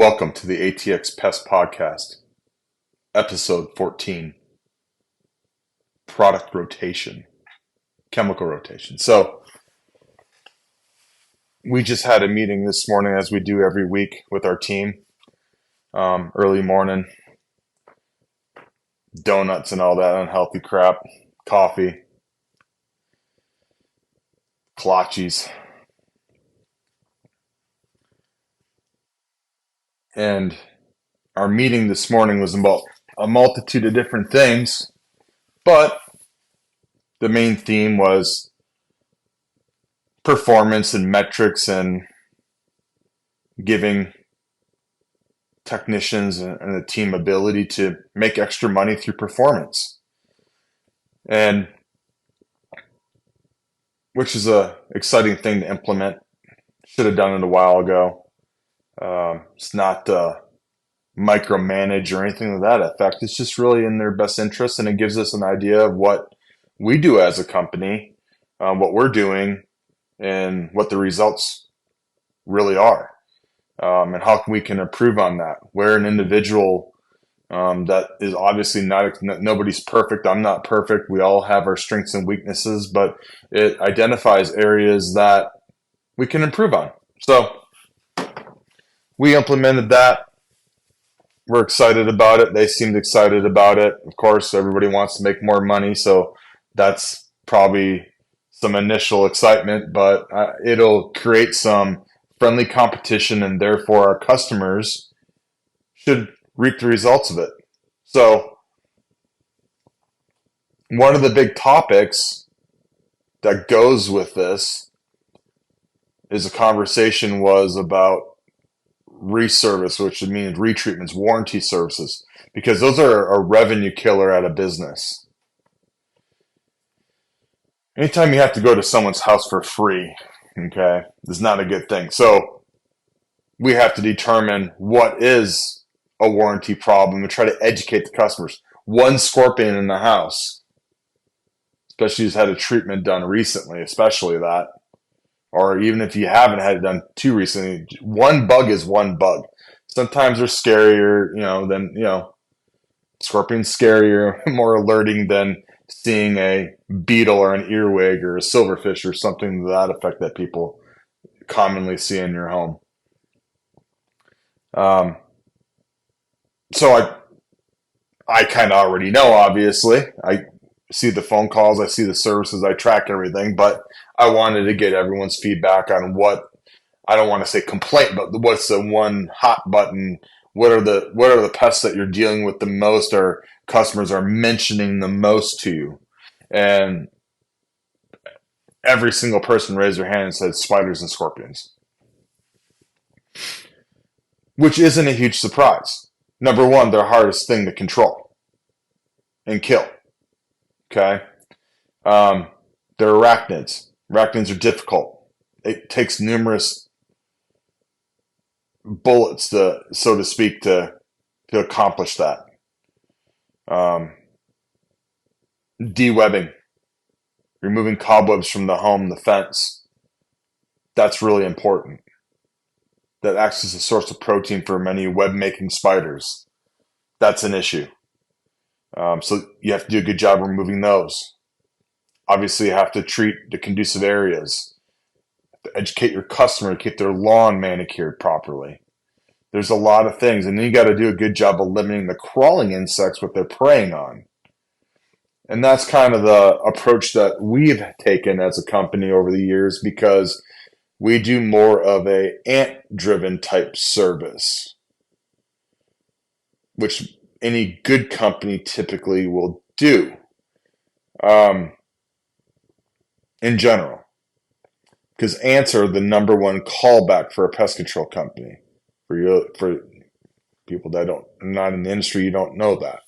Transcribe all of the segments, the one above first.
Welcome to the ATX Pest Podcast, episode 14, product rotation, chemical rotation. So we just had a meeting this morning, as we do every week with our team, early morning, donuts and all that unhealthy crap, coffee, kolaches. And our meeting this morning was about a multitude of different things, but the main theme was performance and metrics and giving technicians and the team ability to make extra money through performance. And which is a exciting thing to implement. Should have done it a while ago. It's not micromanage or anything to that effect. It's just really in their best interest, and it gives us an idea of what we do as a company, what we're doing, and what the results really are, and how we can improve on that. We're an individual that is obviously nobody's perfect. I'm not perfect. We all have our strengths and weaknesses, but it identifies areas that we can improve on. So we implemented that. We're excited about it. They seemed excited about it. Of course, everybody wants to make more money, so that's probably some initial excitement, but it'll create some friendly competition, and therefore our customers should reap the results of it. So one of the big topics that goes with this is a conversation was about reservice, which means retreatments, warranty services, because those are a revenue killer at a business. Anytime you have to go to someone's house for free, okay, is not a good thing. So we have to determine what is a warranty problem and try to educate the customers. One scorpion in the house, especially if you've had a treatment done recently, especially that, or even if you haven't had it done too recently, one bug is one bug. Sometimes they're scarier, scorpion's scarier, more alerting than seeing a beetle or an earwig or a silverfish or something to that effect that people commonly see in your home. So I kind of already know, obviously. I see the phone calls, I see the services, I track everything, but I wanted to get everyone's feedback on what, I don't want to say complaint, but what's the one hot button? What are the pests that you're dealing with the most, or customers are mentioning the most to you? And every single person raised their hand and said spiders and scorpions, which isn't a huge surprise. Number one, they're the hardest thing to control and kill. Okay. They're arachnids. Arachnids are difficult. It takes numerous bullets, so to speak, to accomplish that. Dewebbing, removing cobwebs from the home, the fence. That's really important. That acts as a source of protein for many web-making spiders. That's an issue. So you have to do a good job removing those. Obviously, you have to treat the conducive areas. To educate your customer to keep their lawn manicured properly. There's a lot of things, and then you got to do a good job of limiting the crawling insects, what they're preying on. And that's kind of the approach that we've taken as a company over the years, because we do more of a ant-driven type service, which any good company typically will do, in general, because ants are the number one callback for a pest control company. For people that are not in the industry, you don't know that,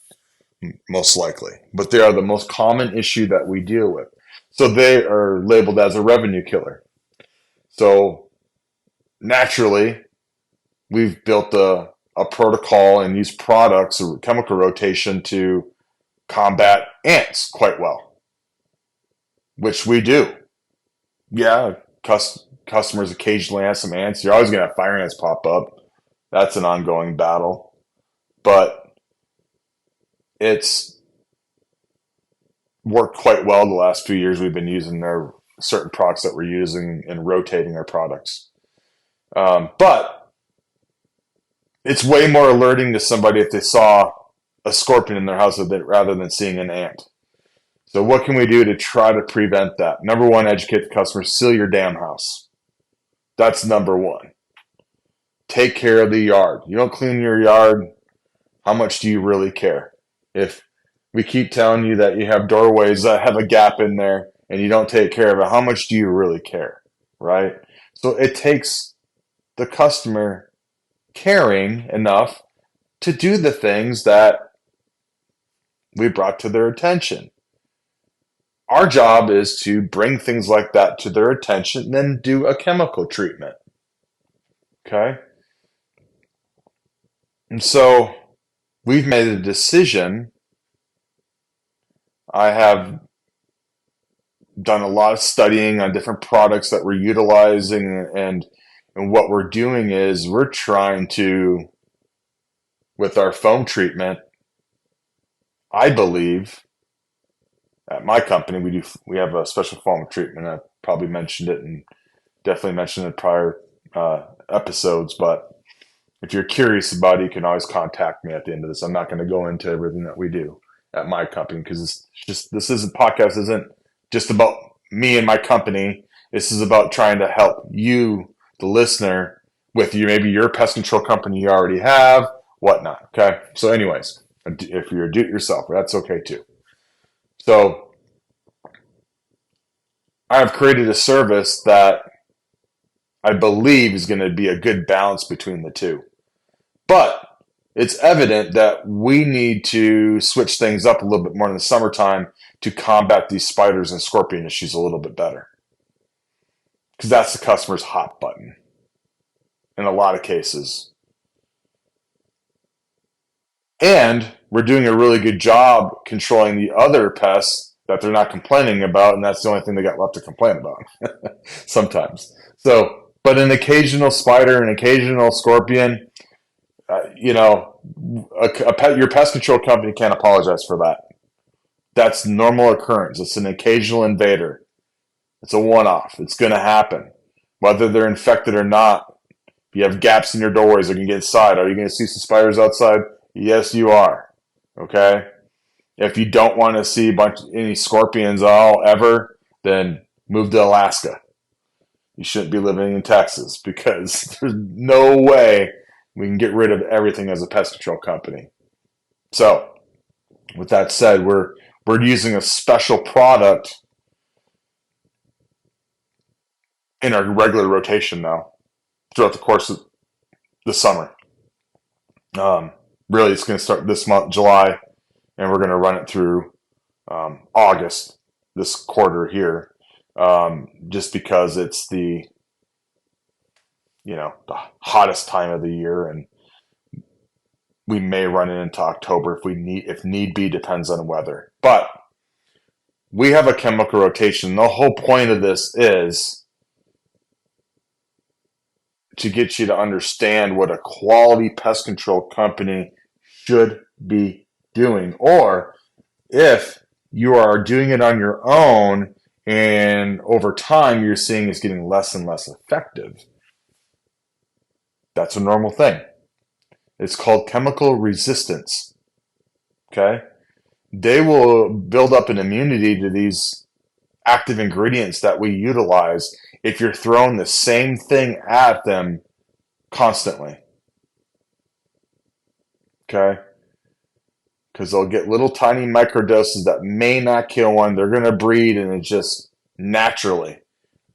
most likely. But they are the most common issue that we deal with. So they are labeled as a revenue killer. So naturally, we've built a protocol and use products or chemical rotation to combat ants quite well, which we do. Yeah, customers occasionally have some ants. You're always going to have fire ants pop up. That's an ongoing battle, but it's worked quite well the last few years. We've been using their certain products that we're using and rotating our products. But it's way more alerting to somebody if they saw a scorpion in their house rather than seeing an ant. So what can we do to try to prevent that? Number one, educate the customer, seal your damn house. That's number one. Take care of the yard. You don't clean your yard, how much do you really care? If we keep telling you that you have doorways that have a gap in there and you don't take care of it, how much do you really care? Right? So it takes the customer caring enough to do the things that we brought to their attention. Our job is to bring things like that to their attention and then do a chemical treatment. Okay? And so we've made a decision. I have done a lot of studying on different products that we're utilizing, and what we're doing is we're trying to, with our foam treatment, I believe at my company we have a special foam treatment. I probably mentioned it and definitely mentioned it in prior episodes, but if you're curious about it, you can always contact me at the end of this. I'm not going to go into everything that we do at my company because podcast isn't just about me and my company. This is about trying to help you, the listener, with maybe your pest control company you already have, whatnot. Okay. So anyways, if you're a do-it-yourself, that's okay too. So I've created a service that I believe is going to be a good balance between the two. But it's evident that we need to switch things up a little bit more in the summertime to combat these spiders and scorpion issues a little bit better. Because that's the customer's hot button in a lot of cases. And we're doing a really good job controlling the other pests that they're not complaining about, and that's the only thing they got left to complain about sometimes. So, but an occasional spider, an occasional scorpion, your pest control company can't apologize for that. That's normal occurrence. It's an occasional invader. It's a one-off. It's going to happen. Whether they're infected or not, if you have gaps in your doorways, they can get inside. Are you going to see some spiders outside? Yes, you are. Okay? If you don't want to see any scorpions at all ever, then move to Alaska. You shouldn't be living in Texas because there's no way we can get rid of everything as a pest control company. So, with that said, we're using a special product in our regular rotation now throughout the course of the summer. Really, it's going to start this month, July, and we're going to run it through August, this quarter here, just because it's the hottest time of the year, and we may run it into October if need be, depends on weather. But we have a chemical rotation. The whole point of this is to get you to understand what a quality pest control company should be doing. Or if you are doing it on your own and over time you're seeing it's getting less and less effective, that's a normal thing. It's called chemical resistance. Okay? They will build up an immunity to these active ingredients that we utilize if you're throwing the same thing at them constantly. Okay? Because they'll get little tiny microdoses that may not kill one. They're going to breed, and it's just naturally.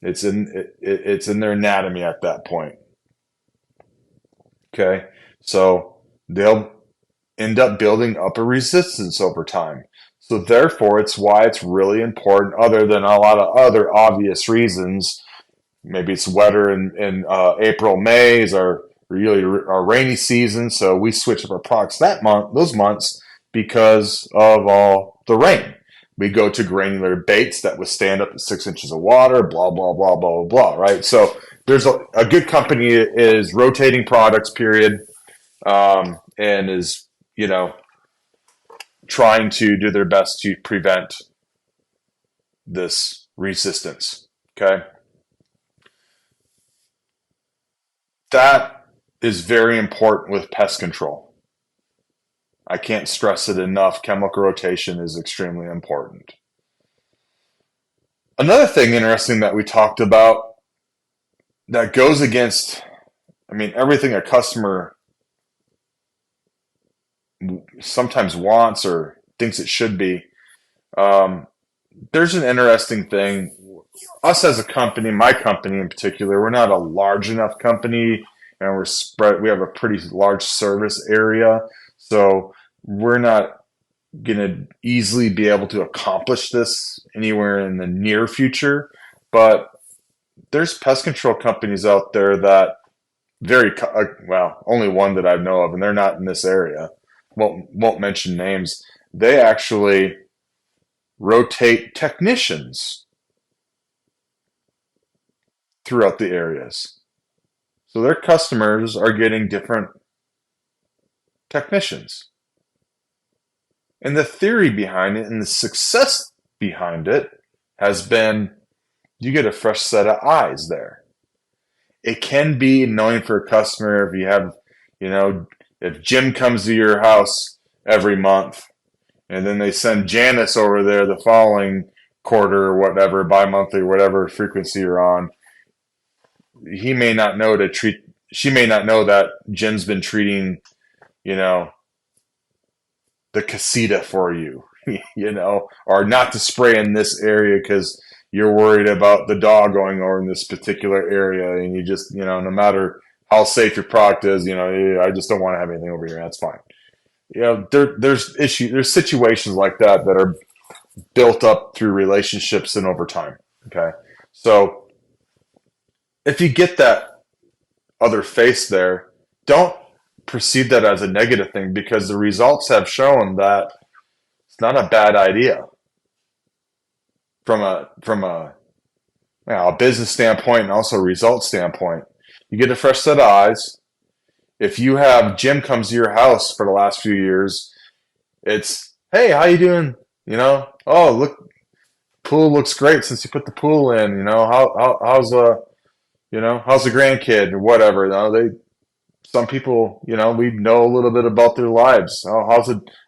It's in their anatomy at that point. Okay? So they'll end up building up a resistance over time. So therefore, it's why it's really important, other than a lot of other obvious reasons. Maybe it's wetter in April, May is our rainy season, so we switch up our products those months because of all the rain. We go to granular baits that withstand up to 6 inches of water, blah, blah, blah, blah, blah, blah, right? So there's a good company is rotating products, period. and is, you know, trying to do their best to prevent this resistance. Okay. That is very important with pest control. I can't stress it enough. Chemical rotation is extremely important. Another thing interesting that we talked about that goes against, I mean, everything a customer sometimes wants or thinks it should be. Um, there's an interesting thing. Us as a company, my company in particular, we're not a large enough company, and we're spread. We have a pretty large service area, so we're not going to easily be able to accomplish this anywhere in the near future. But there's pest control companies out there that well, only one that I know of, and they're not in this area. Won't mention names. They actually rotate technicians throughout the areas. So their customers are getting different technicians. And the theory behind it and the success behind it has been you get a fresh set of eyes there. It can be annoying for a customer if you have, you know, if Jim comes to your house every month and then they send Janice over there the following quarter or whatever, bi-monthly, whatever frequency you're on, he may not know to treat, she may not know that Jim's been treating, you know, the casita for you, you know, or not to spray in this area because you're worried about the dog going over in this particular area, and you just, you know, no matter how safe your product is, you know, I just don't want to have anything over here. That's fine. You know, there's situations like that that are built up through relationships and over time. Okay, so if you get that other face there, don't perceive that as a negative thing because the results have shown that it's not a bad idea from a you know, a business standpoint and also a result standpoint. You get a fresh set of eyes. If you have Jim comes to your house for the last few years, it's hey, how you doing? You know, oh look, pool looks great since you put the pool in. You know, how's you know how's the grandkid or whatever. You know, they some people, you know, we know a little bit about their lives. Oh,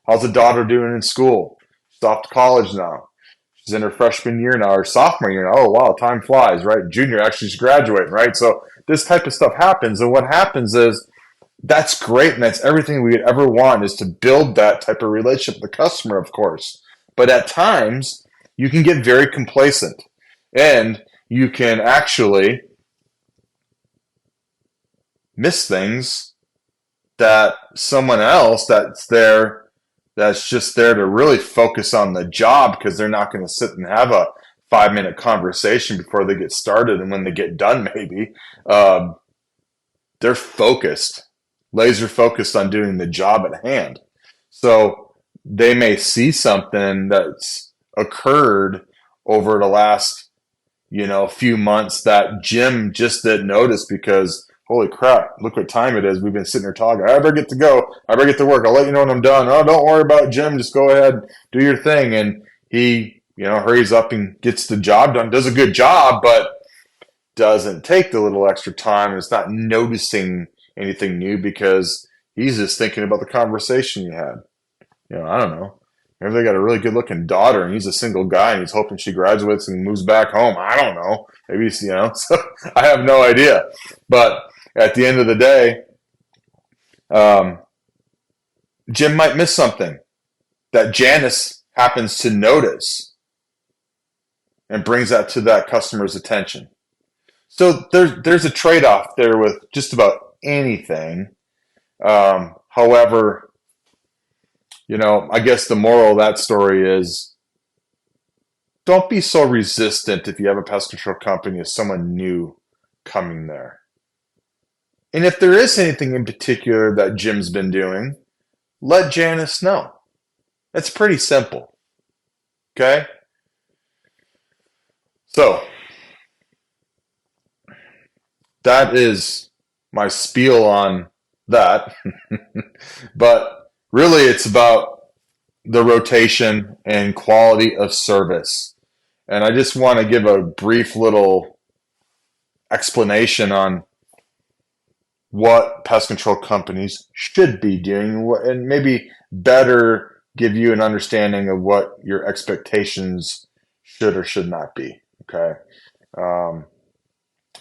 how's the daughter doing in school? She's off to college now. She's in her freshman year now, or sophomore year now. Oh wow, time flies, right? Junior, actually, she's graduating, right? So this type of stuff happens, and what happens is that's great, and that's everything we would ever want is to build that type of relationship with the customer, of course. But at times, you can get very complacent, and you can actually miss things that someone else that's just there to really focus on the job because they're not going to sit and have a 5 minute conversation before they get started, and when they get done maybe um, they're focused, laser focused on doing the job at hand. So they may see something that's occurred over the last, you know, few months that Jim just didn't notice because holy crap, look what time it is. We've been sitting here talking. I better get to go. I better get to work. I'll let you know when I'm done. Oh, don't worry about it, Jim. Just go ahead, do your thing. And he, you know, hurries up and gets the job done, does a good job, but doesn't take the little extra time. It's not noticing anything new because he's just thinking about the conversation you had. You know, I don't know. Maybe they got a really good looking daughter and he's a single guy and he's hoping she graduates and moves back home. I don't know. Maybe he's, you know, so I have no idea. But at the end of the day, um, Jim might miss something that Janice happens to notice and brings that to that customer's attention. So there's a trade off there with just about anything. However, you know, I guess the moral of that story is don't be so resistant if you have a pest control company as someone new coming there. And if there is anything in particular that Jim's been doing, let Janice know. It's pretty simple. Okay? So, that is my spiel on that. But really, it's about the rotation and quality of service. And I just want to give a brief little explanation on what pest control companies should be doing and maybe better give you an understanding of what your expectations should or should not be. Okay. Um,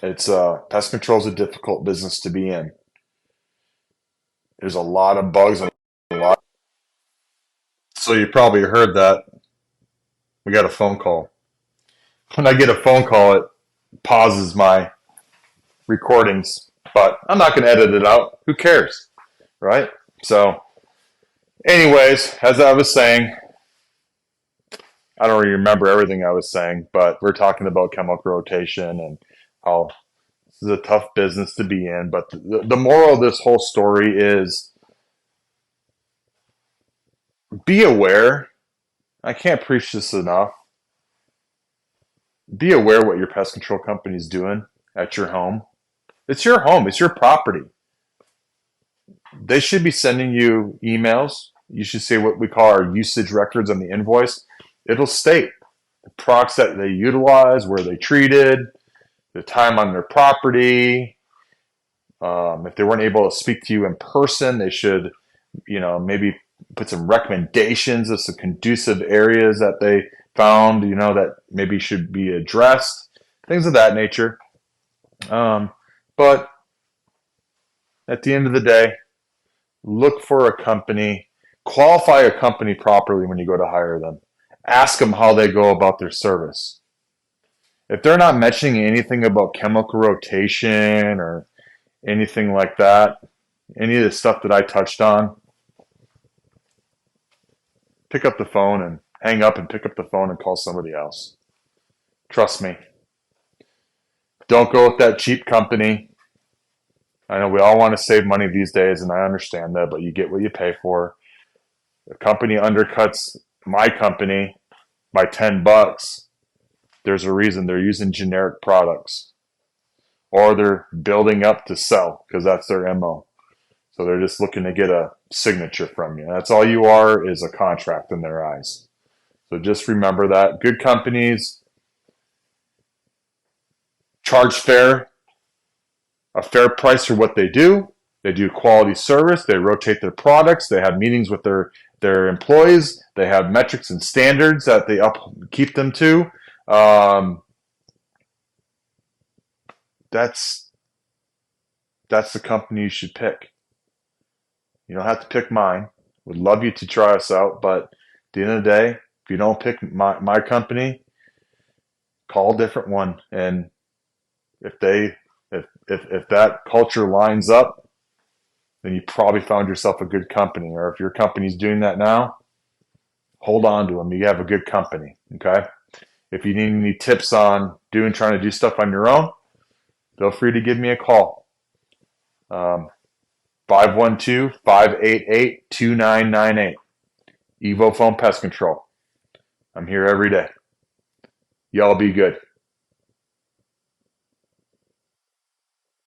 it's pest control is a difficult business to be in. There's a lot of bugs and a lot. So you probably heard that we got a phone call. When I get a phone call, it pauses my recordings, but I'm not going to edit it out. Who cares? Right? So anyways, as I was saying, I don't really remember everything I was saying, but we're talking about chemical rotation and how this is a tough business to be in. But the moral of this whole story is be aware. I can't preach this enough. Be aware what your pest control company is doing at your home. It's your home. It's your property. They should be sending you emails. You should see what we call our usage records on the invoice. It'll state the products that they utilize, where they treated, the time on their property. If they weren't able to speak to you in person, they should, maybe put some recommendations of some conducive areas that they found, that maybe should be addressed, things of that nature. But at the end of the day, look for a company, qualify a company properly when you go to hire them. Ask them how they go about their service. If they're not mentioning anything about chemical rotation or anything like that, any of the stuff that I touched on, pick up the phone and hang up and pick up the phone and call somebody else. Trust me. Don't go with that cheap company. I know we all want to save money these days, and I understand that, but you get what you pay for. The company undercuts my company by $10. There's a reason. They're using generic products, or they're building up to sell because that's their MO. So they're just looking to get a signature from you. That's all you are, is a contract in their eyes. So just remember that. Good companies charge a fair price for what they do. They do quality service. They rotate their products. They have meetings with their employees. They have metrics and standards that they keep them to. That's the company you should pick. You don't have to pick mine. Would love you to try us out, but at the end of the day, if you don't pick my company, call a different one. And if that culture lines up, then you probably found yourself a good company. Or if your company's doing that now, hold on to them. You have a good company. Okay. If you need any tips on trying to do stuff on your own, feel free to give me a call. 512-588-2998. Evo Phone Pest Control. I'm here every day. Y'all be good.